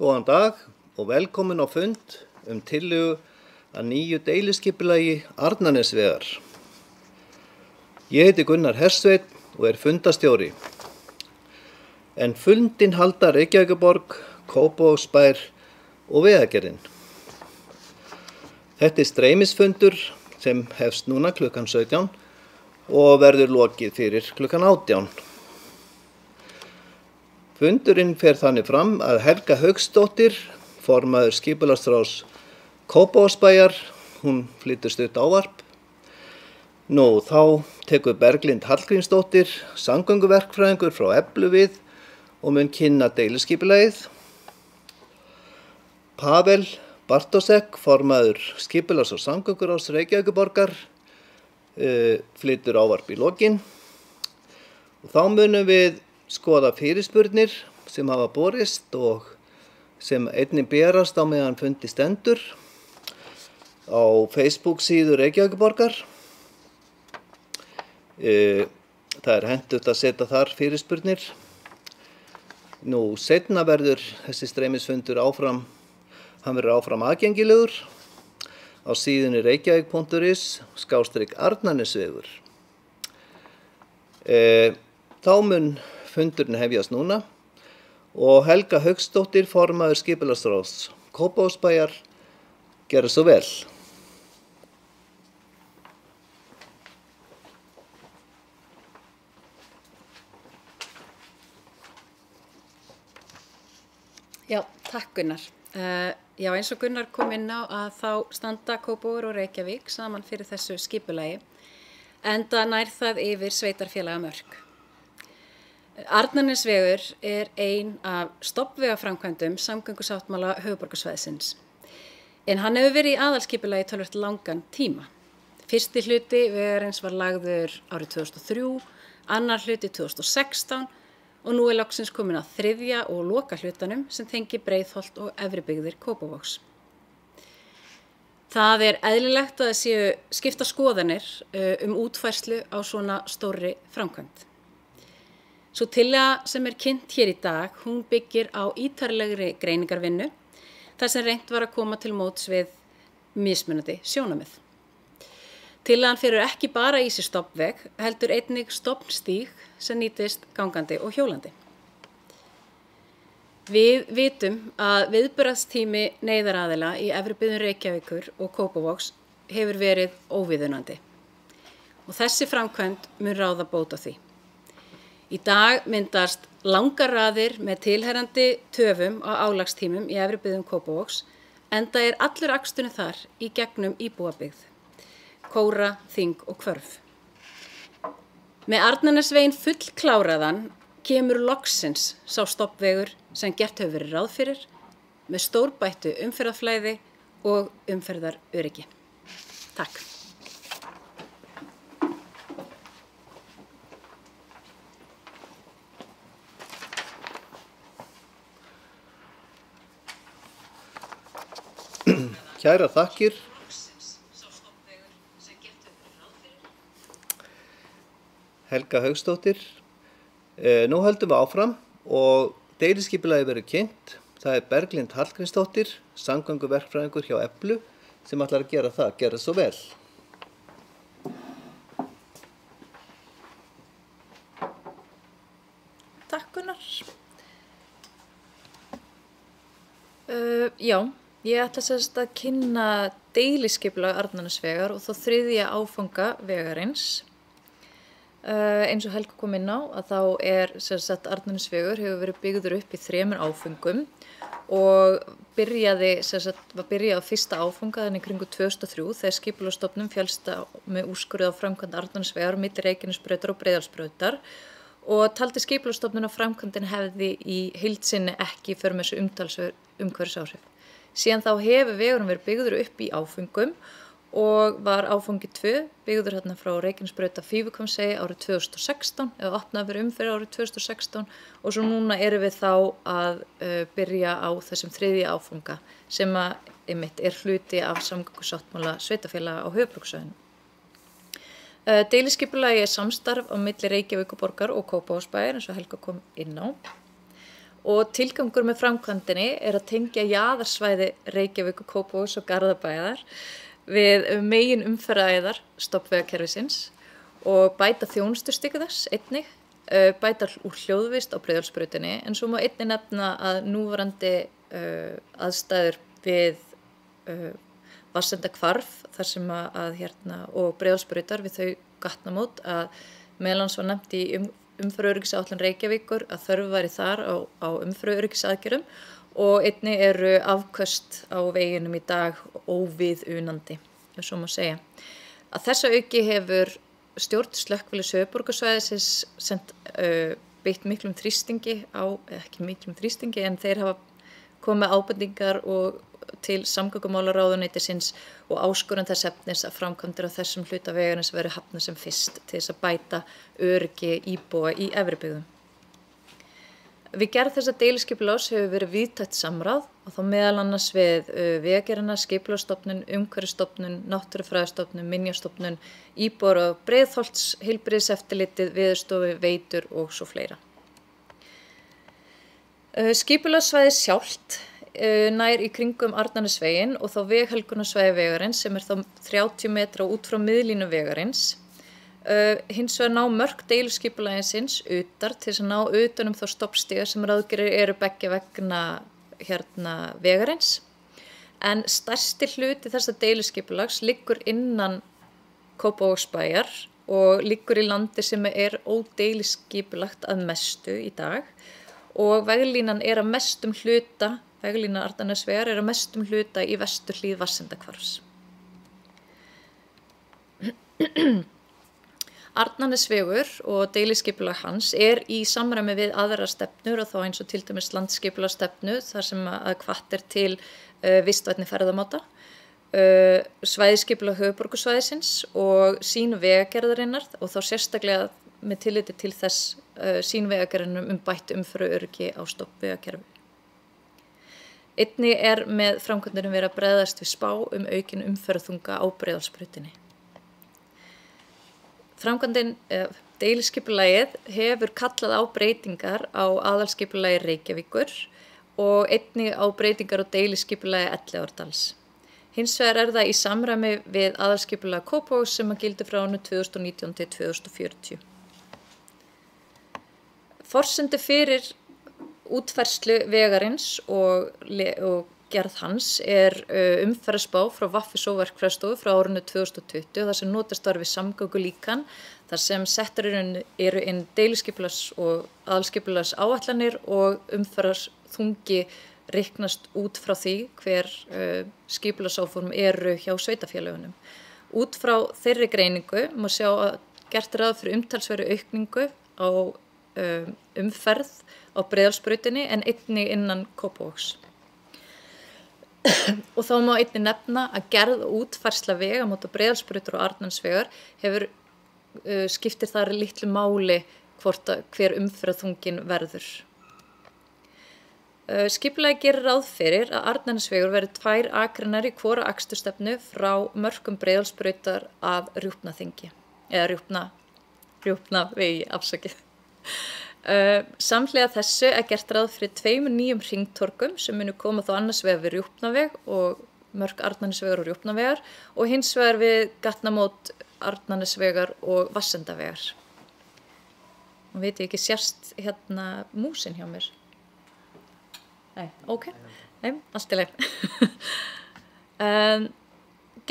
Góðan dag og velkomin á fund tillögu að nýju deiliskipulagi Arnarnesvegar. Ég heiti Gunnar Hersveinn og fundastjóri. En fundin halda Reykjavíkurborg, Kópavogsbær og Vegagerðin. Þetta streymisfundur sem hefst núna klukkan 17 og verður lokið fyrir klukkan 18. Fundurinn fer þannig fram að Helga Hauksdóttir, formaður skipulagsráðs Kópavogsbæjar, hún flytur stutt ávarp. Þá tekur Berglind Hallgrímsdóttir, samgönguverkfræðingur frá Eflu við og mun kynna deiliskipulagið. Pavel Bartosek, formaður skipulags- og samgönguráðs Reykjavíkurborgar, flytur ávarp í lokin. Og þá munum við skoða fyrirspurnir sem hafa borist og sem einnig berast á meðan fundi stendur á Facebook síðu Reykjavíkurborgar. Það hentugt að setja þar fyrirspurnir. Seinna verður þessi streymisfundur hann verður áfram aðgengilegur á síðunni reykjavík.is/Arnarnesvegur. Þá mun fundurinn hefjast núna og Helga Hauksdóttir, formaður skipulagsráðs Kópavogsbæjar, gera svo vel. Já, takk Gunnar. Já, eins og Gunnar kom inn á að þá standa Kópavogur og Reykjavík saman fyrir þessu skipulagi, enda nær það yfir sveitarfélagamörk. Arnarnesvegur ein af stofnvegaframkvæmdum samgöngusáttmála höfuðborgarsvæðisins. En hann hefur verið í aðalskipulagi töluvert langan tíma. Fyrsti hluti vegarins var lagður árið 2003, annar hluti 2016 og nú loksins komin að þriðja og loka hlutanum sem tengir Breiðholt og Efribyggðir Kópavogs. Það eðlilegt að það séu skipta skoðanir útfærslu á svona stórri framkvæmd. Sú tillaga sem kynnt hér í dag, hún byggir á ítarlegri greiningarvinnu, þar sem reynt var að koma til móts við mismunandi sjónarmið. Tillagan felur ekki bara í sér stofnveg, heldur einnig stofnstíg sem nýtist gangandi og hjólandi. Við vitum að viðbragðstími neyðaraðila í efri byggðum Reykjavíkur og Kópavogs hefur verið óviðunandi. Og þessi framkvæmd mun ráða bót á því. Í dag myndast langar raðir með tilheyrandi töfum á álagstímum í efri byggðum Kópavogs, enda allur aksturinn þar í gegnum íbúabyggð, Kóra, Þing og Hvörf. Með Arnarnesveginn fullkláraðan kemur loksins sá stofnvegur sem gert hefur verið ráð fyrir, með stórbættu umferðarflæði og umferðaröryggi. Takk. Kæra þakkir. Helga Hauksdóttir. Nú höldum við áfram og deiliskipulagið verður kynnt. Það Berglind Hallgrímsdóttir, samgönguverkfræðingur hjá Eflu, sem ætlar að gera það, gera svo vel. Takk Gunnar. Já, ég ætla að kynna deiliskipulag Arnarnesvegar og þá þriðja áfanga vegarins. Eins og Helga kom inn á að þá Arnarnesvegur hefur verið byggður upp í 3 áföngum og var byrjað á fyrsta áfanga þannig kringu 2003 þegar Skipulagsstofnun féllst með úrskurð á framkvæmd Arnarnesvegar milli Reykjanesbrautar og Breiðholtsbrautar og taldi Skipulagsstofnun að framkvæmdin hefði í heild sinni ekki för með þessu umtalsverð umhverfisáhrif. Síðan þá hefur vegurinn verið byggður upp í áföngum og var áfangi 2 byggður hérna frá Reykjanesbraut að Fífuhvammsvegi árið 2016 eða opnað fyrir umferð árið 2016 og svo núna erum við þá að byrja á þessum þriðja áfanga sem einmitt hluti af samgöngusáttmála sveitarfélaga á höfuðborgarsvæðinu. Deiliskipulagi samstarf á milli Reykjavíkurborgar og Kópavogsbæjar eins og Helga kom inn á og tilgangur með framkvæmdinni að tengja jaðarsvæði Reykjavíkur, Kópavogs og Garðabæjar við megin umferðaræðar stofnvegakerfisins og bæta þjónustustig þess einnig, bæta úr hljóðvist á Breiðholtsbrautinni, en svo má einnig nefna að núverandi aðstæður við Vatnsendahvarf þar sem og Breiðholtsbrautar við þau gatnamót að meðal annars var nefnt í umferðaröryggisáætlun Reykjavíkur að þörf væri þar á umferðaröryggisaðgerðum og einnig eru afköst á veginum í dag óviðunandi, ef svo má segja. Að þessu auki hefur stjórn slökkvilis höfuðborgarsvæðisins beitt miklum þrýstingi ekki miklum þrýstingi, en þeir hafa komið ábendingar til samgöngumálaráðuneytisins og áskorun þess efnis að framkvæmdir á þessum hluta vegarins verði hafnað sem fyrst til þess að bæta öryggi íbúa í efri byggðum. Við gerð þessa deiliskipulags hefur verið víðtækt samráð og þá meðal annars við Vegagerðina, Skipulagsstofnun, Umhverfisstofnun, Náttúrufræðistofnun, Minjastofnun, íbúar og Breiðholts, heilbrigðiseftirlitið, Veðurstofu, Veitur og svo fleira. Skipulagssvæðið sjálft nær í kringum Arnarnesveginn og þá veghelgunarsvæði vegarins sem þá 30 metra út frá miðlínu vegarins. Hins vegar ná mörk deiliskipulagsins utar til þess að ná utan þá stoppstiga sem ráðgerir eru beggja vegna vegarins. En stærsti hluti þessa deiliskipulags liggur innan Kópavogsbæjar og liggur í landi sem ódeiliskipulagt að mestu í dag og veglínan veglína Arnarnesvegar að mestum hluta í vesturhlíð Vatnsendahvarfs. Arnarnesvegur og deiliskipulag hans í samræmi við aðra stefnur og þá eins og til dæmis landsskipulagsstefnu þar sem að hvatt til vistvænni ferðamáta, svæðisskipulag höfuðborgarsvæðisins og sýn Vegagerðarinnar og þá sérstaklega með tilliti til þess sýn Vegagerðarinnar bætt umferðaröryggi á stofnvegakerfi. Einnig með framkvæmdinni verið að bregðast við spá aukin umferðarþunga á Breiðholtsbrautinni. Framkvæmdin, deiliskipulagið hefur kallað á breytingar á aðalskipulagi Reykjavíkur og einnig á breytingar á deiliskipulagi Elliðaárdals. Hins vegar það í samræmi við aðalskipulag Kópavogs sem að gildi frá árinu 2019 til 2040. Forsendur fyrir útfærslu vegarins og gerð hans umferðarspá frá VAFFIS verkfræðistofu frá árinu 2020 þar sem notast var við samgöngulíkan þar sem settar eru inn deiliskipulags og aðalskipulags áætlanir og umferðarþungi reiknast út frá því hver skipulagsáform eru hjá sveitarfélögunum. Út frá þeirri greiningu má sjá að gert ráð fyrir umtalsverðu aukningu á umferð á Breiðholtsbrautinni en einnig innan Kópavogs. Og þá má einnig nefna að gerð og útfærsla vega móti Breiðholtsbrautar og Arnarnesvegar skiptir þar litlu máli hver umferðarþunginn verður. Skipulagið gerir ráð fyrir að Arnarnesvegur verði 2 akreinar í hvora akstursstefnu frá mörkum Breiðholtsbrautar að Rjúpnaþingi, eða Rjúpnavegi, afsakið. Samhliða þessu gert ráð fyrir 2 nýjum hringtorgum sem munu koma þá annars vegar við Rjúpnaveg og mörk Arnarnesvegar og Rjúpnavegar og hins vegar við gatnamót Arnarnesvegar og Vatnsendavegar. Nú veit ég ekki sérst músin hjá mér. Nei, ok. Nei, allt í lagi.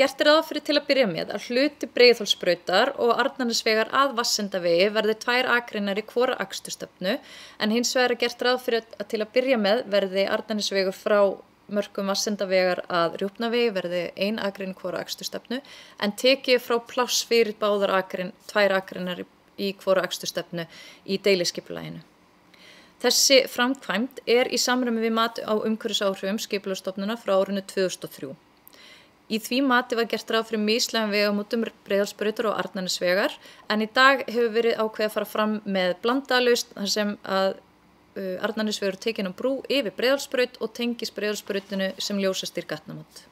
Gert ráð fyrir til að byrja með að hluti Breiðholtsbrautar og Arnarnesvegar að Vatnsendavegi verði 2 akreinar í hvora akstursstefnu en hins vegar gert ráð fyrir að til að byrja með verði Arnarnesvegur frá mörkum Vatnsendavegar að Rjúpnavegi verði 1 akrein í hvora akstursstefnu en tekið frá pláss fyrir báðar 2 akreinar í hvora akstursstefnu í deiliskipulaginu. Þessi framkvæmd í samræmi við mat á umhverfisáhrifum Skipulagsstofnunar frá árinu 2003. Í því mati var gert ráð fyrir mislægum vegamótum Breiðholtsbrautar og Arnarnesvegar en í dag hefur verið ákveðið að fara fram með blandaða lausn þar sem að Arnarnesvegur tekin á brú yfir Breiðholtsbraut og tengist Breiðholtsbrautinu sem ljósastýr gatnamót.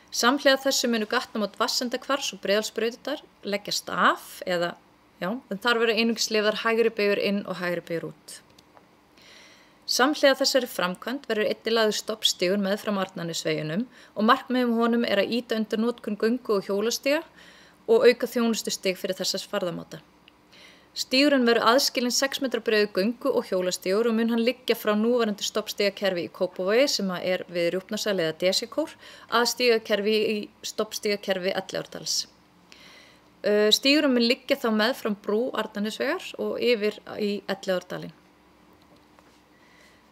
Samhliða þessu munu gatnamót Vatnsendahvarfs og Breiðholtsbrautar leggjast af en þar verður einungis leyfðar hægri beygjur inn og hægri beygjur út. Samhliða þessari framkvæmd verður einnig lagður stoppstígur meðfram Arnarnesveginum og markmiðum honum er að ýta undir notkun göngu- og hjólastíga og auka þjónustustig fyrir þessars farðamáta. Stígurinn verður aðskilinn 6 metra breiður göngu- og hjólastígur og mun hann liggja frá núverandi stoppstígakerfi í Kópavogi sem er við Rjúpnasel eða Desikór að stígakerfi í stoppstígakerfi Elliðaárdals. Stígurinn mun liggja þá meðfram brú Arnarnesvegar og yfir í Elliðaárdalinn.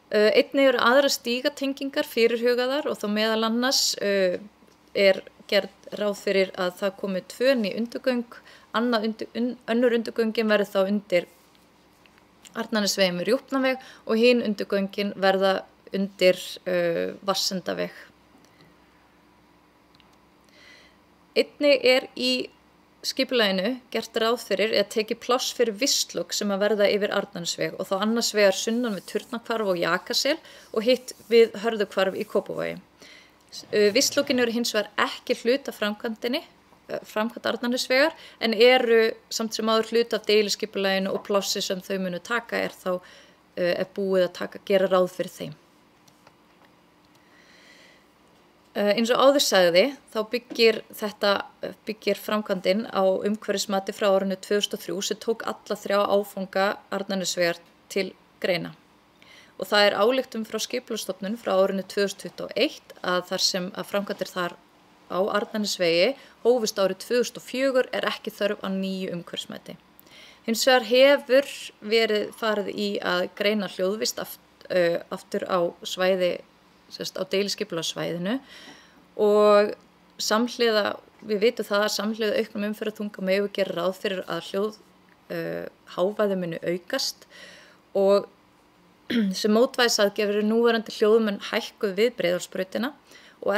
Einnig eru aðra stígatengingar fyrirhugaðar og þá meðal annars er gerð ráð fyrir að það komi 2 ný undirgöng, önnur undirgöngin verður þá undir Arnarnesvegi með Rjúpnaveg og hin undirgöngin verða undir Vassendaveg. Einnig er í skipulaginu gert ráð fyrir að tekið pláss fyrir vistlok sem að verða yfir Arnarnesveg og þá annars vegar sunnan við Turnahvarf og Jakasel og hitt við Hörðuhvarf í Kópavogi. Vistlokin eru hins vegar ekki hluta framkvæmd Arnarnesvegar en eru samt sem áður hluta af deiliskipulaginu og plássi sem þau munu taka er þá búið að gera ráð fyrir þeim. Eins og áður sagði þá byggir framkvæmdin á umhverfismati frá árinu 2003 sem tók alla 3 áfanga Arnarnesvegar til greina. Og það ályktun frá Skipulagsstofnun frá árinu 2021 að þar sem að framkvæmdir þar á Arnarnesvegi hófust árið 2004 er ekki þörf á nýju umhverfismati. Hins vegar hefur verið farið í að greina hljóðvist aftur á svæði á deiliskipulagssvæðinu og samhliða, við vitum það að samhliða auknum umferðarþunga megu gera ráð fyrir að hávaði muni aukast og sem mótvægisaðgerðir núverandi hljóðmenn hækkuð við Breiðholtsbrautina og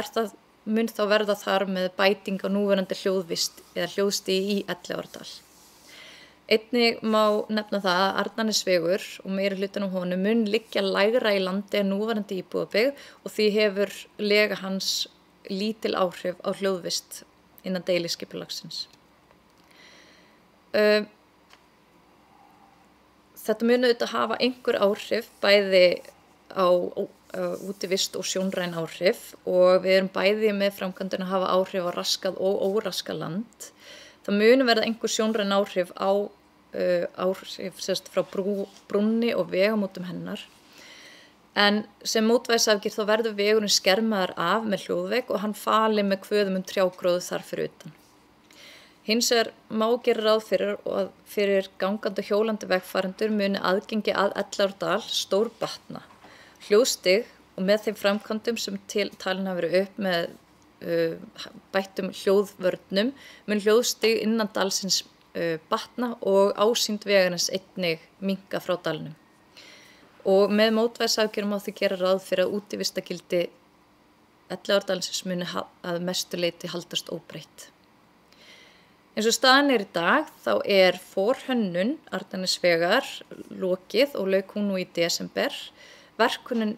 mun þá verða þar með bæting á núverandi hljóðvist eða hljóðstigi í Elliðaárdal. Einnig má nefna það að Arnarnesvegur og meiri hlutan á honum mun liggja lægra í landi en núverandi íbúðabyggð og því hefur lega hans lítil áhrif á hljóðvist innan deiliskipulagsins. Þetta mun auðvitað hafa einhver áhrif bæði á útivist og sjónræn áhrif og við erum bæði með framkvæmdina að hafa áhrif á raskað og óraskað land. Það mun verða einhver sjónræn áhrif frá brúnni og vegamótum hennar. En sem mótvægisaðgerð þá verður vegurinn skermaður af með hljóðvegg og hann falið með kvöðum trjágróðu þar fyrir utan. Hins má gera ráð fyrir gangandi og hjólandi vegfarendur muni aðgengi að Elliðaárdal stórbatna. Hljóðstig og með þeim framkvæmdum sem talin hafa verið upp með bættum hljóðvörnum mun hljóðstig innan dalsins batna og ásýnd vegarins einnig minnka frá dalnum. Og með mótvægisaðgerðum má því gera ráð fyrir að útivistargildi Elliðaárdalsins muni að mestu leyti haldast óbreytt. Eins og staðan í dag þá forhönnun Arnarnesvegar lokið og lauk hún nú í desember. Verkunin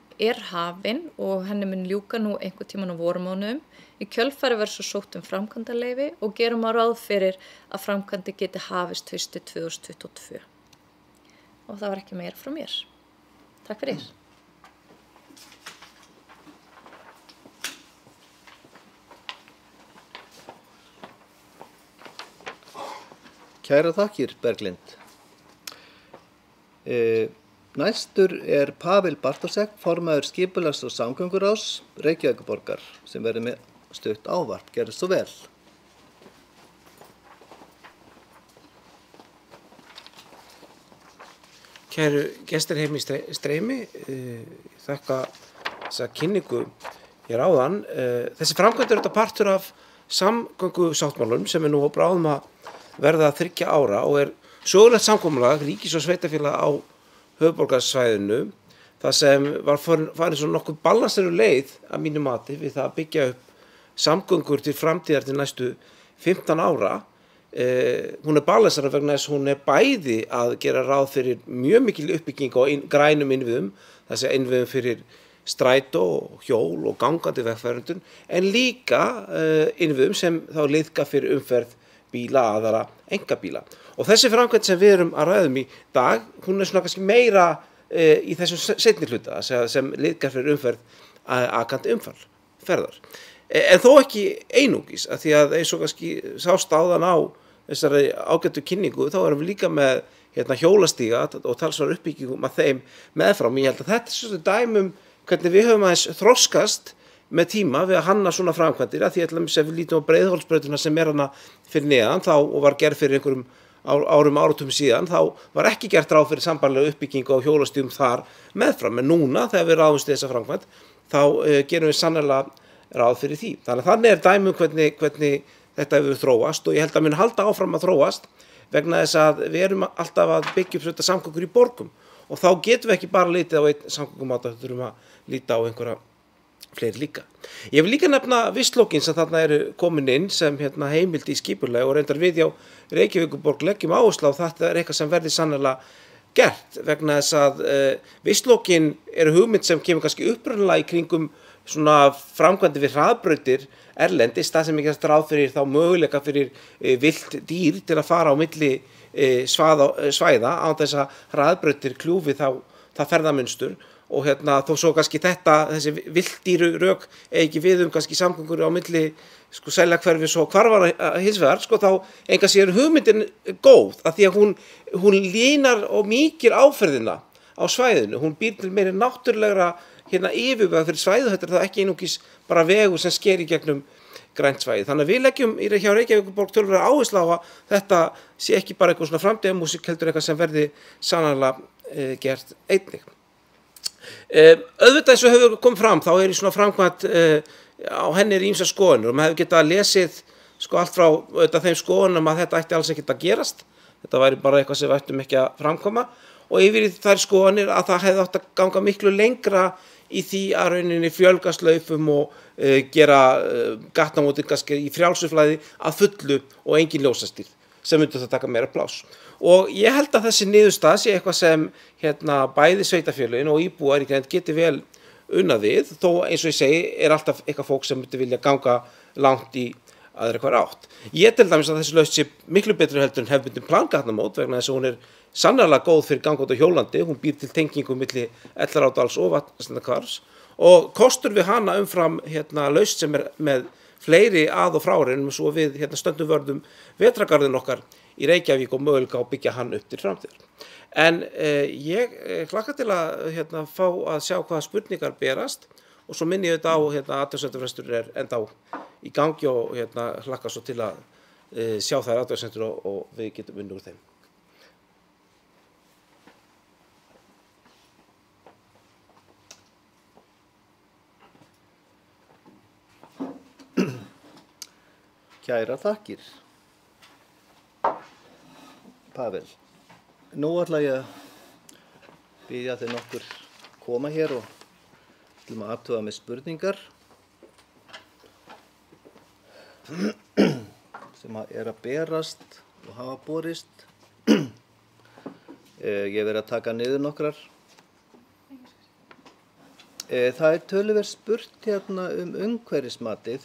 hafin og henni mun ljúka nú einhvern tímann á vormánuðum. Í kjölfari verður svo sótt framkvæmdaleyfi og gerum að ráð fyrir að framkvæmdi geti hafist haustið 2022. Og það var ekki meira frá mér. Takk fyrir. Kæra þakkir, Berglind. Næstur Pavel Bartosek, formaður skipulags- og samgönguráðs Reykjavíkurborgar, sem verður með stutt ávarp. Gerðu svo vel. Kæru gestir heim í streymi, þakka þessa kynningu hér áðan. Þessi framkvæmd þetta partur af samgöngusáttmálum sem nú á bráðum að verða 3 ára og sögulegt samkomulag ríkis- og sveitarfélaga á höfuðborgarsvæðinu, það sem var farin svo nokkuð balanseru leið að mínu mati við það að byggja upp samgöngur til framtíðar til næstu 15 ára. Hún balansera vegna þess hún bæði að gera ráð fyrir mjög mikil uppbygging á grænum innviðum, þessi innviðum fyrir strætó, hjól og gangandi vegfarendur, en líka innviðum sem þá liðka fyrir umferð bíla aðra einkabíla. Og þessi framkvæmd sem við erum að ræðum í dag, hún svona kannski meira í þessum seinni hluta sem liðgar fyrir umferð akandi umferðar. En þó ekki einungis, að því að eins og kannski sást áðan á þessari ágættu kynningu, þá erum við líka með hjólastíga og talsverðar uppbyggingum að þeim meðfram. Ég held að þetta svona dæmum hvernig við höfum aðeins þroskast með tíma við að hanna svona framkvæmdir, að því að við lítum á Breiðholtsbrautina sem hana fyrir neðan þá og var gerð fyrir einhverjum áratum síðan, þá var ekki gert ráð fyrir sambærilega uppbyggingu á hjólastígum þar meðfram, en núna þegar við ráðumst í þessa framkvæmd, þá gerum við sannarlega ráð fyrir því. Þannig dæmi hvernig þetta hefur þróast og ég held að mun halda áfram að þróast vegna þess að við erum alltaf að byggja upp þetta samgöngur í borgum og þá getum við ekki bara litið á einn samgöngumáta, þá þurfum að líta á einhverja fleiri líka. Ég vil líka nefna vistlókin sem þarna eru komin inn sem heimild í skipulag og reyndar við hjá Reykjavíkurborg leggjum áherslu á þetta eitthvað sem verði sannarlega gert vegna þess að vistlókin eru hugmynd sem kemur kannski upprunalega í kringum svona framkvæmdi við hraðbrautir erlendis, það sem ekki ráð fyrir þá möguleika fyrir villt dýr til að fara á milli svæða án þess að hraðbrautir kljúfi það ferðamunstur og þó svo kannski þessi villdýru rök ekki við kannski samgöngur á milli Seljakverfis og Hvarfara hins vegar, þá enga sér hugmyndin góð að því að hún línar og mýkir áferðina á svæðinu, hún býr til meiri náttúrulegra yfirvega fyrir svæðu, þetta þá ekki einungis bara vegur sem sker í gegnum grænt svæði. Þannig að við leggjum hjá Reykjavíkurborg töluverða áherslu á að þetta sé ekki bara eitthvað svona framtíðarmúsík heldur eitthvað sem verði sannarlega gert einnig. Auðvitað eins og hefur komið fram, þá í svona framkvæmt á henni ýmsar skoðanir og maður hefur getað lesið allt frá þeim skoðunum að þetta ætti alls ekkert að gerast, þetta væri bara eitthvað sem við ættum ekki að framkoma og yfir í þær skoðanir að það hefði átt að ganga miklu lengra í því að rauninni fjölga slaufum og gera gatnamótin kannski í frjálsuflæði að fullu og engin ljósastýrð sem myndi það taka meira pláss. Og ég held að þessi niðurstaða sé eitthvað sem bæði sveitarfélögin og íbúar í greind geti vel unnað við, þó eins og ég segi alltaf eitthvað fólk sem myndi vilja ganga langt í aðra eitthvað átt. Ég til dæmis að þessi lausn sé miklu betri heldur en hefðbundin plangatnamót vegna þess að hún sannarlega góð fyrir ganga út á hjólandi, hún býr til tengingu milli Ellarárdals og Vatnsendahvarfs og kostur við hana umfram lausn sem með fleiri að og fráreinum svo við stöndum vörðum vetrargarðin okkar í Reykjavík og möguleika að byggja hann upp til framtíðar. En ég hlakka til að fá að sjá hvaða spurningar berast og svo minni ég þetta á athugasemdafrestur enda í gangi og hlakka svo til að sjá þær athugasemdir og við getum unnið úr þeim. Kæra þakkir. Pavel, nú ætla ég að biðja þig nokkur koma hér og til að athuga með spurningar sem að berast og hafa borist. Ég verið að taka niður nokkrar. Það töluvert spurt umhverfismati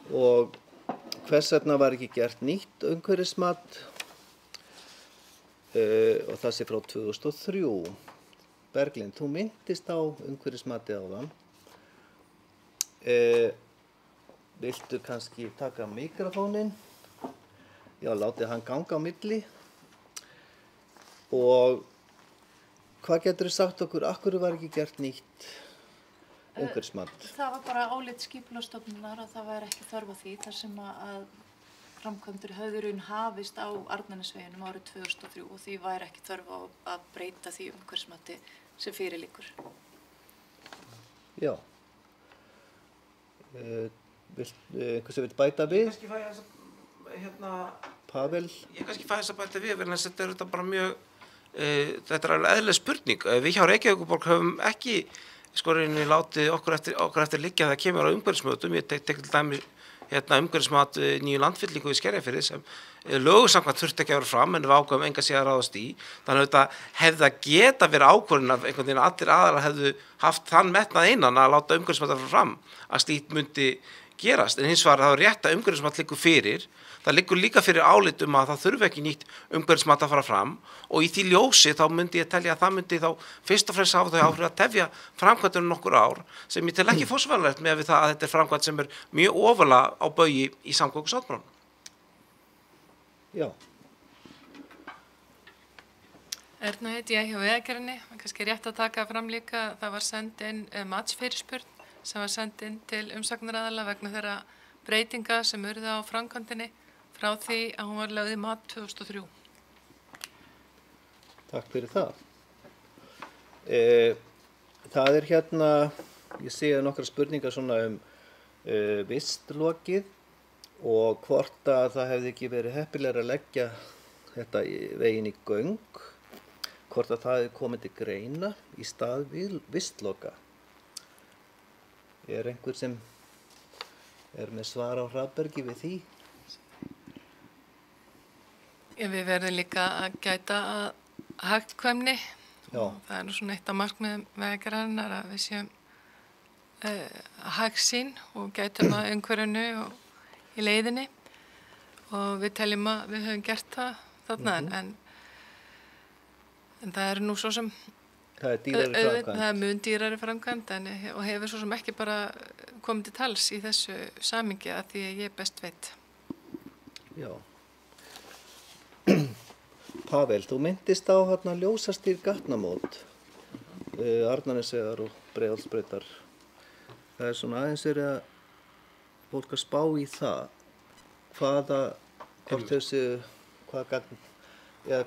og hvers vegna var ekki gert nýtt umhverfismat og það sé frá 2003. Berglind, þú minntist á umhverfismatið áðan. Viltu kannski taka mikrofóninn? Já, látið hann ganga á milli. Og hvað geturðu sagt okkur, af hverju var ekki gert nýtt umhverfismat? Það var bara álit Skipulagsstofnunar að það væri ekki þörf á því þar sem að framkvæmdir höfðu hafist á Arnarnesveginum árið 2003 og því væri ekki þörf á að breyta því umhverfismati sem fyrir liggur. Já. Einhver sem vil bæta við? Ég kannski fæ þess Pavel? Ég kannski fæ þess að bæta við vegna þess að þetta þetta bara mjög þetta alveg eðlileg spurning. Við hjá Reykjavíkurborg höfum ekki látið okkur eftir liggja þegar kemur á umhverfismötum. Ég tek til dæmis umhverfismat nýju landfyllingu í Skerjafirði sem lögum samkvæmt þurfti ekki að vera fram en við ákveðum enga síðan ráðast í. Þannig að þetta hefði að geta verið ákvörðun af einhvern veginn allir aðrar hefðu haft þann metnað innan að láta umhverfismat fram að slíkt myndi gerast. En hins vegar þá rétt að umhverfismat liggur fyrir. það liggur líka fyrir álit að það þurfi ekki nýtt umhverfismat að fara fram og í því ljósi þá myndi ég telja að það myndi þá fyrst og fremst hafa þau áhrif að tefja framkvæmdunum nokkur ár sem ég tel ekki forsvaranlegt með við það að þetta framkvæmd sem mjög ofarlega á baugi í samgöngusáttmálanum. Já. Erna heiti ég hjá Vegagerðinni, kannski rétt að taka fram líka, það var send inn matsfyrirspurn sem var send inn til umsagnaraðala vegna þeirra breytinga sem urðu á framkvæmdinni frá því að hún var lögð í mat 2003. Takk fyrir það. Það hérna, ég sé nokkra spurningar svona vistlokið og hvort að það hefði ekki verið heppilegra að leggja þetta veginn í göng, hvort að það hefði komið til greina í stað vistloka. Er einhver sem með svar á hraðbergi við því? Við verðum líka að gæta að hagkvæmni. Það er nú svona eitt af markmiðum Vegagerðarinnar að við séum hagsýn og gætum að umhverfinu og í leiðinni og við teljum að við höfum gert það þarna en það er nú svo sem það er dýrari framkvæmd. Það er mun dýrari framkvæmd og hefur svo sem ekki bara komið til tals í þessu samhengi að því að ég best veit. Já. Pavel, þú myndist á ljósastýr gatnamót, Arnarnesvegar og Breiðholtsbrautar. Það er svona aðeins verið að fólk að spá í það.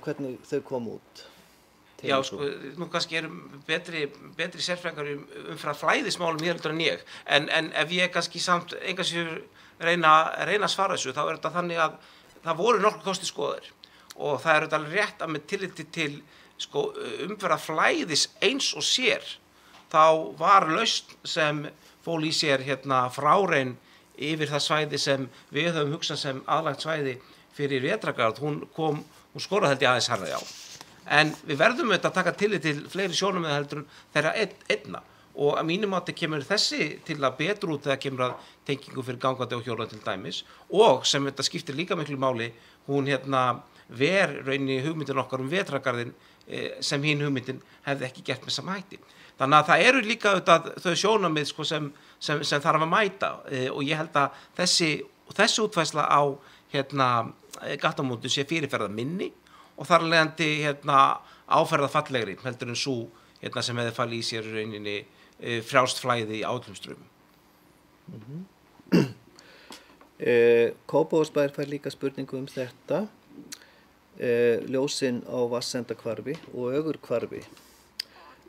Hvernig þau kom út. Já, sko, nú kannski betri sérfræðingar umfram flæðismálum heldur en ég, en ef ég kannski samt engasjur reyna að svara þessu, þá þetta þannig að það voru nokkur kostir skoðaðir og það þetta alveg rétt að með tilliti til sko, umferðarflæðis eins og sér, þá var lausn sem fól í sér frárein yfir það svæði sem við höfum hugsað sem aðlagt svæði fyrir vetrargarð, hún skoraði held ég aðeins harði á. En við verðum að taka tillit til fleiri sjónarmiða heldur en þeirra einna og að mínum mati kemur þessi til að betur út þegar kemur að tengingu fyrir gangandi og hjólandi til dæmis og sem þetta skiptir líka miklu máli, hún ver rauninni hugmyndin okkar vetrargarðinn sem hinn hugmyndin hefði ekki gert með sama hætti. Þannig að það eru líka þau sjónarmið sko, sem þarf að mæta og ég held að þessi útfærsla á gatnamótum sé fyrirferða minni og þar leiðandi áferða fallegri heldur en sú sem hefði falið í sér rauninni frjálst flæði í állum strömmum. Kópavogsbær fær líka spurningu þetta. Ljósin á Vatnsendahvarfi og Ögurhvarfi.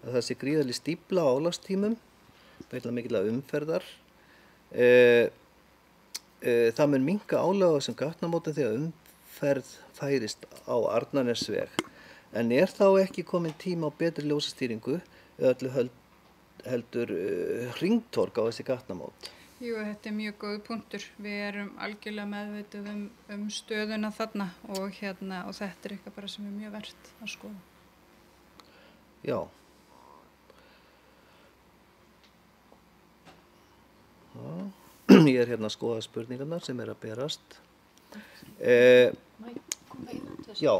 Að það sé gríðarleg stífla á álagstímum, veitlega mikilvæg umferðar. Það mun minnka álag á þessum gatnamótum þegar umferð færist á Arnarnesveg. En þá ekki komin tíma á betri ljósastýringu eða öllu heldur hringtorg á þessi gatnamót? Jú, þetta er mjög góð punktur. Við erum algjörlega meðvituð stöðuna þarna og þetta er eitthvað bara sem er mjög vert að skoða. Já. Ég er að skoða spurningarnar sem að berast. Já.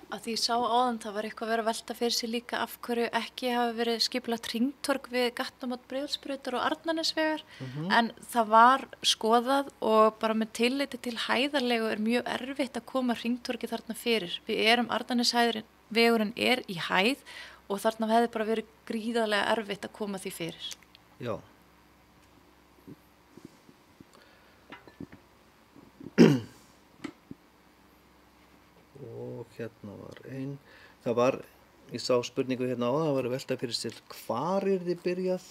Að því ég sá áðan það var eitthvað að vera að velta fyrir sig líka af hverju ekki hafi verið skipulagt hringtorg við gatnamót Breiðholtsbrautar og Arnarnesvegar en það var skoðað og bara með tilliti til hæðarlegu er mjög erfitt að koma hringtorgi þarna fyrir. Arnarnesvegurinn er í hæð og þarna hefði bara verið gríðarlega erfitt að koma því fyrir. Já. Og var ein. Það var, ég sá spurningu á það var að velta fyrir sér hvar þið byrjað,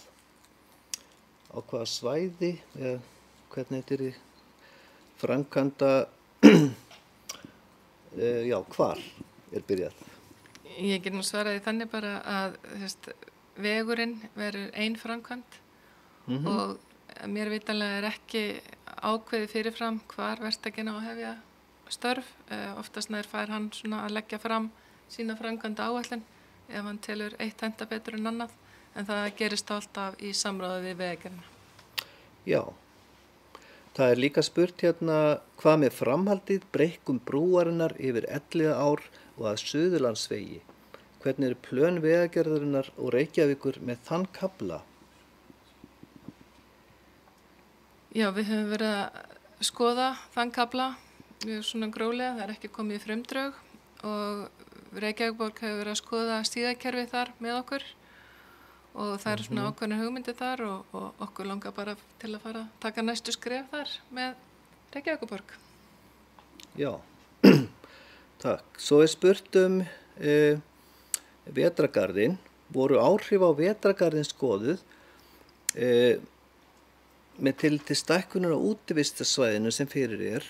á hvaða svæði, eða hvernig þetta framkvæmda, já, hvar byrjað? Ég get nú svaraði þannig bara að vegurinn verður ein framkvæmd og mér vitanlega ekki ákveðið fyrirfram hvar verktakinn á að hefja störf, oftast nær fær hann svona að leggja fram sína framkvæmda áætlun ef hann telur eitt henta betur en annað en það gerist alltaf í samráði við Vegagerðina. Já, Það líka spurt hérna hvað með framhaldið breikkun brúarinnar yfir Elliðaár og að Suðurlandsvegi. Hvernig eru plön vegagerðarinnar og Reykjavíkur með þann kafla? Já, við höfum verið að skoða þann kafla mjög svona gróflega, það ekki komið í frumdrög og Reykjavíkborg hefur verið að skoða stígakerfi þar með okkur og það eru svona ákveðnar hugmyndir þar og okkur langar bara til að fara að taka næstu skref þar með Reykjavíkborg. Já, takk. Svo spurt vetrargarðinn. Voru áhrif á vetrargarðinn skoðuð með tilliti til stækkunar á útivistarsvæðinu sem fyrir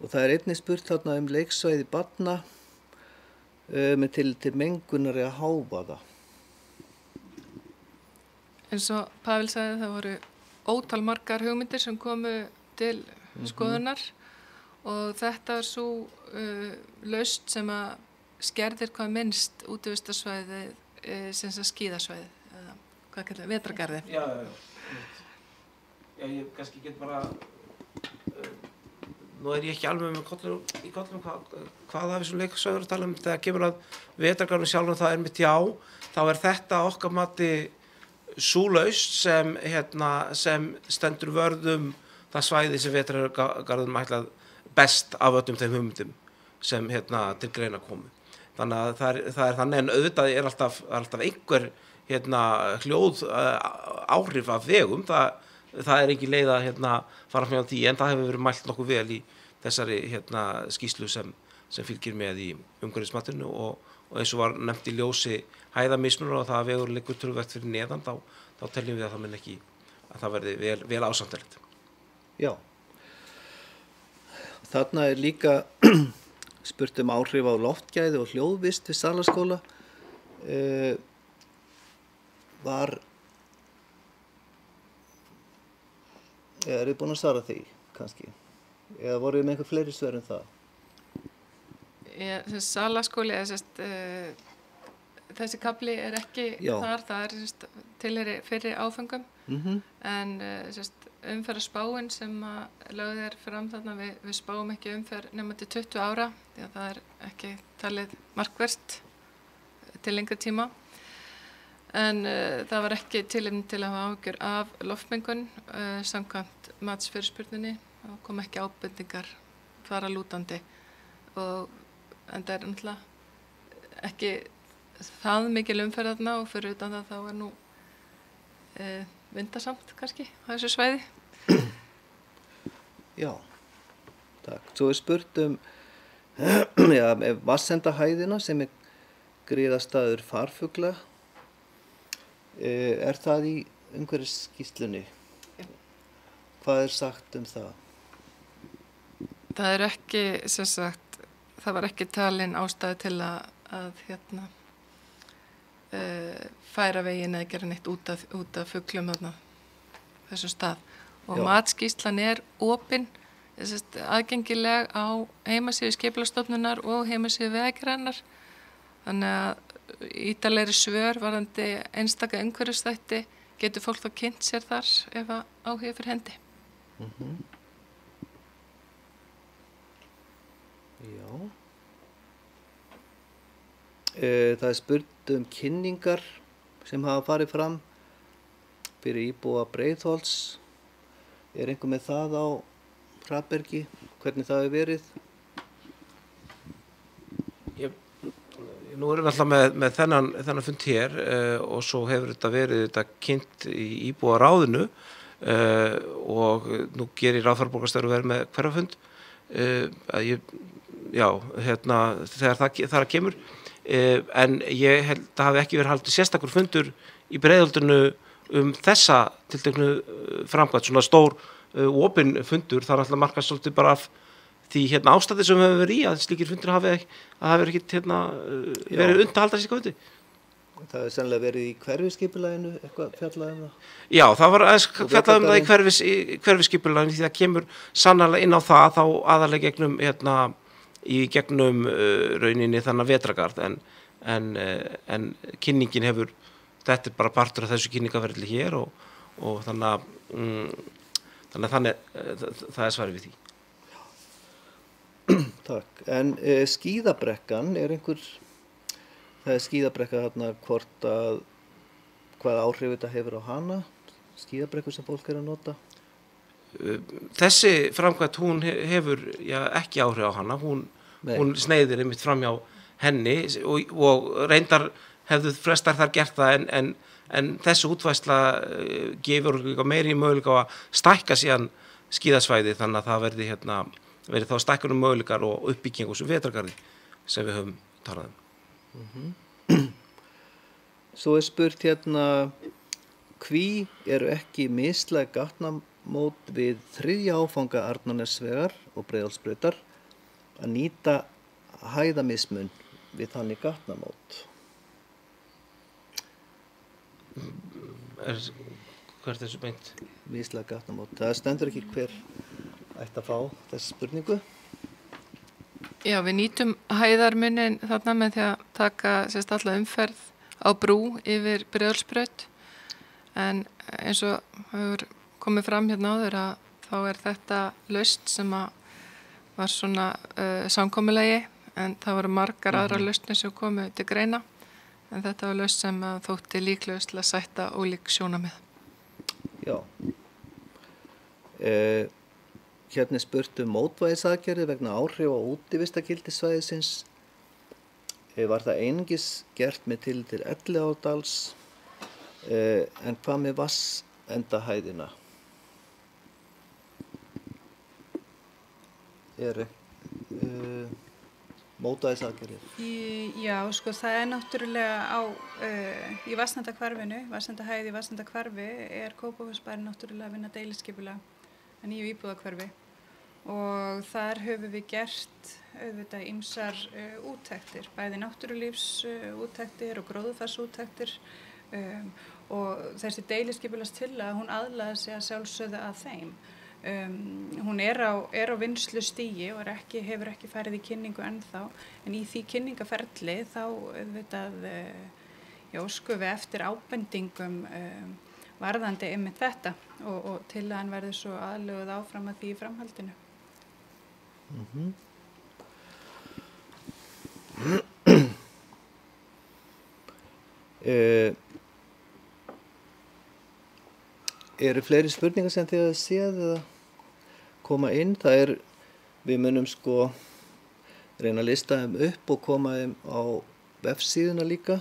og það einnig spurt þarna leiksvæði barna með tilliti til mengunar eða hávaða. Eins og Pavel sagði, það voru ótal margar hugmyndir sem komu til skoðunar og þetta var svo lausn sem að skerðir hvað minnst útivistarsvæðið sem að skíðasvæðið, eða hvað kallar vetrargarði. Já, ég kannski get bara, nú ég ekki alveg með kollum hvað af þessum leiksvæður að tala þegar kemur að vetrargarðinu sjálfum, það mitt já, þá þetta okkar mati sú lausn sem stendur vörðum það svæði sem vetrargarðinum ætlað best af öllum þeim hugmyndum sem til greina komu. Þannig að það þannig en auðvitað alltaf einhver hljóð áhrif af vegum, það engin leið að fara frá því en það hefur verið mælt nokkuð vel í þessari skýrslu sem fylgir með í umhverfismatinu og eins og var nefnt í ljósi hæðamismunur og það að vegur liggur töluvert fyrir neðan þá teljum við að það minn ekki að það verði vel ásamtilegt. Já. Þarna líka spurt áhrif á loftgæði og hljóðvist við Salaskóla. Eru þið búin að svara því kannski? Eða voru þið með einhver fleiri svör en það? Salaskóli þessi kafli ekki þar, það tilheyri fyrri áfengum en umferðarspáin sem lögð fram þarna, við spáum ekki umferð nema til 20 ára því að það ekki talið markvert til lengri tíma en það var ekki tilefni til að hafa áhyggjur af loftmengun samkvæmt matsfyrirspurninni og kom ekki ábendingar fara lútandi og en það náttúrulega ekki það mikil umferð þarna og fyrir utan það þá nú vindasamt kannski á þessu svæði. Já, takk. Svo spurt vassendahæðina sem griðastaður farfugla. Það í umhverfisskýrslunni? Já. Hvað sagt það? Það ekki, sem sagt, það var ekki talin ástæði til að færa veginn eða gera neitt út af fuglum þessum stað. Og matskýrslan opin, aðgengileg á heimasíðu Skipulagsstofnunar og heimasíðu Vegagerðarinnar. Þannig að ítarlegri svör varðandi einstaka umhverfisþætti getur fólk þá kynnt sér þar ef áhuga fyrir hendi. Já. Það spurt kynningar sem hafa farið fram fyrir íbúa Breiðholts. Einhver með það á Hrafnbergi? Hvernig það hefur verið? Nú erum við alltaf með þennan fund hér og svo hefur þetta verið kynnt í íbúaráðinu og nú gerir ráðherraborgarstjóri verið með hverfafund þegar það kemur en ég held að hafi ekki verið haldið sérstakur fundur í Breiðholtinu þessa tilteknu framkvæmd, svona stór opin fundur, það alltaf markast svolítið bara af því ástæði sem hefur verið í að slíkir fundir hafi ekki verið unnt að halda slíka fundi. Það hefur sennilega verið í hverfisskipulaginu eitthvað fjallað það? Já, það var fjallað það í hverfisskipulaginu því það kemur sannarlega inn á það þá aðalega gegnum rauninni þannig vetrargarð en kynningin þetta bara partur af þessu kynningaferli hér og þannig þannig það er svarið við því. Takk. En skíðabrekkan það er skíðabrekka þarna hvort að hvað áhrif þetta hefur á hana, skíðabrekkur sem fólk að nota? Þessi framkvæmt, hún hefur ekki áhrif á hana, hún sneiðir einmitt fram hjá henni og reyndar hefðu flestar þar gert það en þessi útvæsla gefur meiri möguleika á að stækka síðan skíðasvæði þannig að það verði þá stækkunum möguleikar og uppbygging og svo vetrargarði sem við höfum talað um. Svo er spurt hví eru ekki mislæg gatnamót við 3. áfanga Arnarnesvegar og Breiðholtsbrautar að nýta hæðamismun við þannig gatnamót? Hvert þessu beint? Mislæg gatnamót. Það stendur ekki hver ætti að fá þessi spurningu. Já, við nýtum hæðarmunin þarna með því að taka alla umferð á brú yfir Breiðholtsbraut en eins og hefur komið fram hérna áður að þá er þetta lausn sem var svona samkomulagi en það voru margar aðrar lausnir sem komu til greina en þetta var lausn sem þótti líklegust til að sætta ólík sjónarmið. Já. Hérna er spurt mótvægisaðgerðir vegna áhrif á útivistargildissvæðisins. Var það einungis gert með tilliti til Elliðaárdals en hvað með vatnsendahæðina? Eru mótvægisaðgerðir? Já, sko það er náttúrulega í vatnsendahverfinu, vatnsendahæði í vatnsendahverfi er Kópavogsbærinn náttúrulega að vinna deiliskipulag að nýju íbúðahverfi og þar höfum við gert auðvitað ýmsar úttektir, bæði náttúrulífsúttektir og gróðurfarsúttektir og þessi deiliskipulagstillaga hún aðlaði sig að sjálfsögðu að þeim. Hún er á vinnslustigi og hefur ekki farið í kynningu ennþá, en í því kynningaferli þá auðvitað óskum við eftir ábendingum varðandi einmitt þetta og tillagan verður svo aðlöguð áfram að því í framhaldinu. Eru fleiri spurningar sem þið hafið séð eða koma inn? Við munum reyna að lista þeim upp og koma þeim á vefsíðuna líka,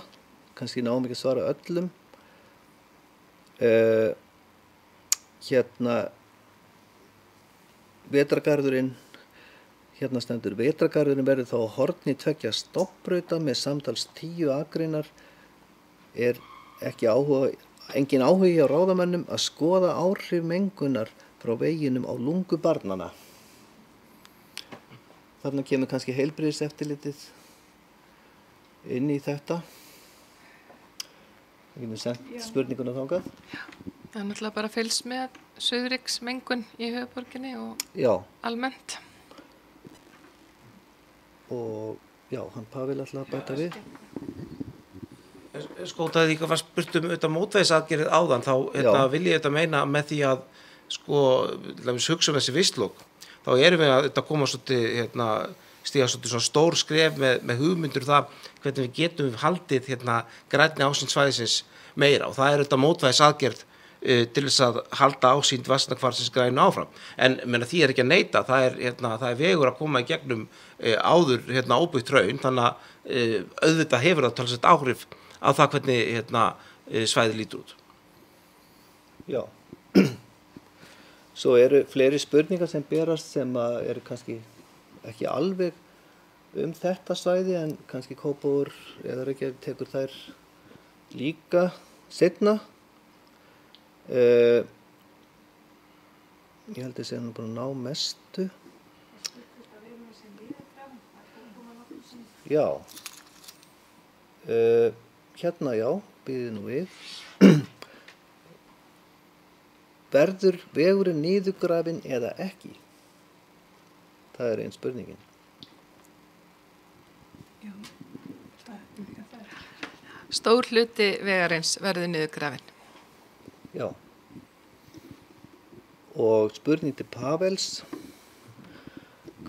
kannski náum ekki að svara öllum. Vetrargarðurinn, hérna stendur vetrargarðurinn verður þá á horni 2 stofnbrauta með samtals 10 akreinar. Er engin áhugi á ráðamönnum að skoða áhrif mengunar frá veginum á lungu barnanna? Þarna kemur kannski heilbrigðiseftirlitið inn í þetta. Það getur sendt spurninguna þangað. Það er náttúrulega bara fylgst með suðriksmengun í höfuðborginni og almennt. Og hann Pavel ætlaði að bæta við. Það var spurt mótvægisaðgerðir áðan, þá vil ég þetta meina með því að hugsa þessi vistlok, þá erum við að koma stíga svona stór skref með hugmyndur það hvernig við getum haldið grænni ásýnd svæðisins meira og það er mótvægisaðgerð til þess að halda ásýnd Vatnsendahvarfsins grænu áfram. En því er ekki að neita, það er vegur að koma í gegnum áður óbyggt hraun, þannig að auðvitað hefur það talsvert áhrif á það hvernig svæði lítur út. Já. Svo eru fleiri spurningar sem berast sem eru kannski ekki alveg þetta svæði en kannski Kópavogur eða Reykjavík tekur þær líka seinna. Ég held að sé hann búin að ná mestu. Já. Bíðið nú við. Verður vegurinn niðurgrafinn eða ekki? Það er ein spurningin. Stór hluti vegarins verður niðurgrafinn. Já. Og spurning til Pavels,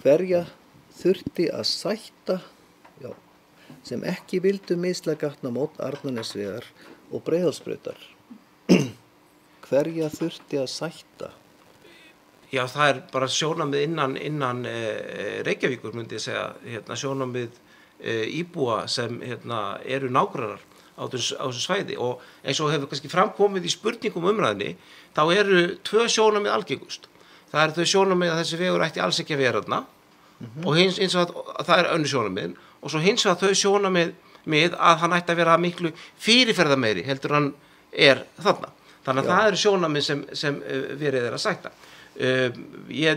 hverja þurfti að sætta sem ekki vildu misla gatnamót Arnarnesvegar og Breiðholtsbrautar? Hverja þurfti að sætta? Já, það bara sjónarmið innan Reykjavíkur, myndi ég segja, sjónarmið íbúa sem eru nágrannar á þessu svæði, og eins og hefur kannski framkomið í spurningum umræðinni, þá eru 2 sjónarmið algengust. Það eru þau sjónarmið að þessi vegur ætti alls ekki að vera þarna, og hins vegar að það önnur sjónarmið, og svo hins vegar þau sjónarmið að hann ætti að vera miklu fyrirferðarmeiri heldur hann þarna. Þannig að það eru sjónarmið sem verið að sætta. Ég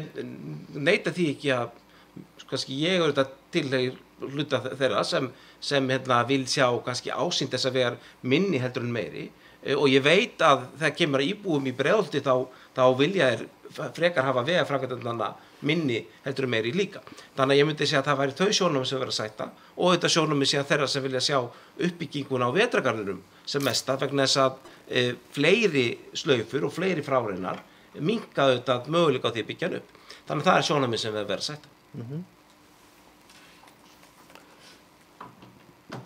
neita því ekki að kannski ég auðvitað tilheyr hluta þeirra sem vil sjá kannski ásýnd þess að vegar minni heldur en meiri, og ég veit að þegar kemur að íbúum í Breiðholti þá vilja frekar hafa vegaframkvæmdirnar minni heldur en meiri líka. Þannig að ég myndi segja að það væri þau sjónarmið sem verið að sætta, og þetta sjónarmið sé að þeirra sem vilja sjá uppbygginguna á vetrargarðinum sem mesta, vegna þess að fleiri slaufur og fleiri fráreinar minnka auðvitað möguleika á því að byggja hann upp. Þannig að það sjónarmið sem verið að sætta.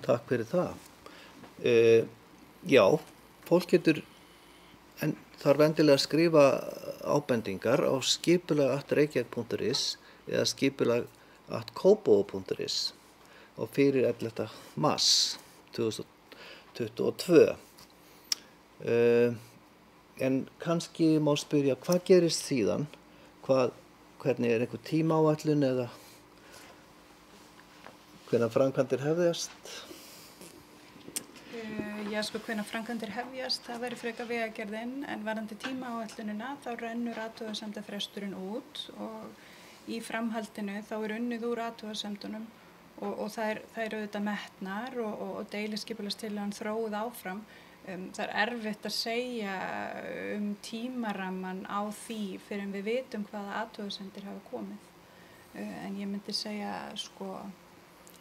Takk fyrir það. Já, fólk getur þarf endilega að skrifa ábendingar á skipulag@reykjavík.is eða skipulag@kópavogur.is og fyrir 11. mars 2022. En kannski má spyrja, hvað gerist síðan? Hvernig einhver tímaáætlun eða hvenær framkvæmdir hefjast? Já, hvenær framkvæmdir hefjast, það væri frekar Vegagerðin, en varðandi tímaáætlunina þá rennur athugasemdafresturinn út, og í framhaldinu þá unnið úr athugasemdunum og það eru auðvitað metnar og deiliskipulagstillagan þróuð áfram. Það erfitt að segja tímaramman á því fyrir en við vitum hvaða athugasemdir hafa komið. En ég myndi segja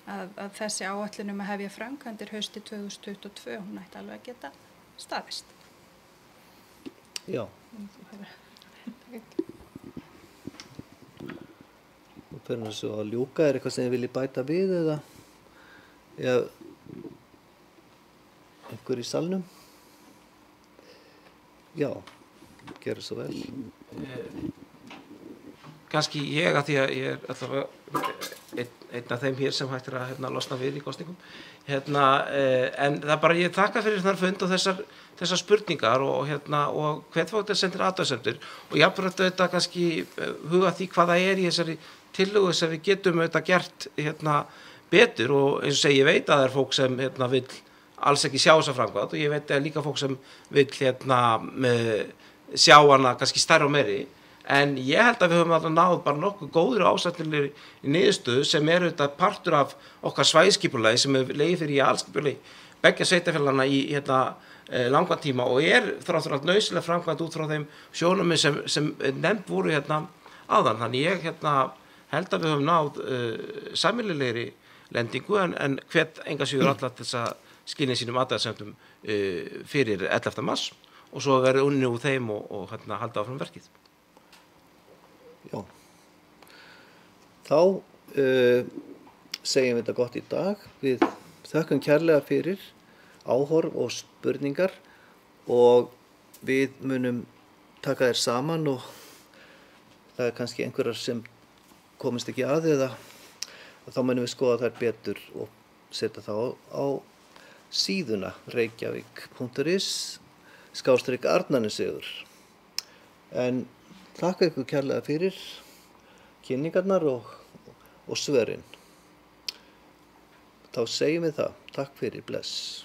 að þessi áætlun að hefja framkvæmdir haustið 2022, hún ætti alveg að geta staðist. Já. Og fyrir þessu að ljúka, eitthvað sem þið viljið bæta við eða einhver í salnum? Já, gerðu svo vel. Kannski ég, að því að ég allavega einn af þeim hér sem hættir að losna við í kosningum. En það bara, ég þakka fyrir þennan fund og þessar spurningar og hvet fólk til að senda athugasemdir, og jafnframt auðvitað kannski huga því hvað það í þessari tillögu sem við getum auðvitað gert betur, og eins og segi, ég veit að það fólk sem vill alls ekki sjá þessa framkvæmd, og ég veit að líka fólk sem vill sjá hana kannski stærra og meiri. En ég held að við höfum alltaf náð bara nokkuð góður ásættilegri niðurstöðu sem auðvitað partur af okkar svæðisskipulagi sem legið fyrir í aðalskipulagi beggja sveitarfélaganna í langan tíma, og þrátt allt nauðsynlega framkvæmd út frá þeim sjónarmið sem nefnd voru áðan. Þannig ég held að við höfum náð sameiginlegri lendingu, en hvet enga síður alla til þess að skilja sínum athugasemdum fyrir 11. mars, og svo verði unnið úr þeim og halda áfram verkið. Já. Þá segjum við þetta gott í dag. Við þökkum kærlega fyrir áhorf og spurningar, og við munum taka þér saman, og það kannski einhverjar sem komist ekki að, eða þá munum við skoða þær betur og setja þá á síðuna reykjavík.is/Arnarnesvegur. En þakka ykkur kærlega fyrir kynningarnar og svörin. Þá segjum við það. Takk fyrir, bless.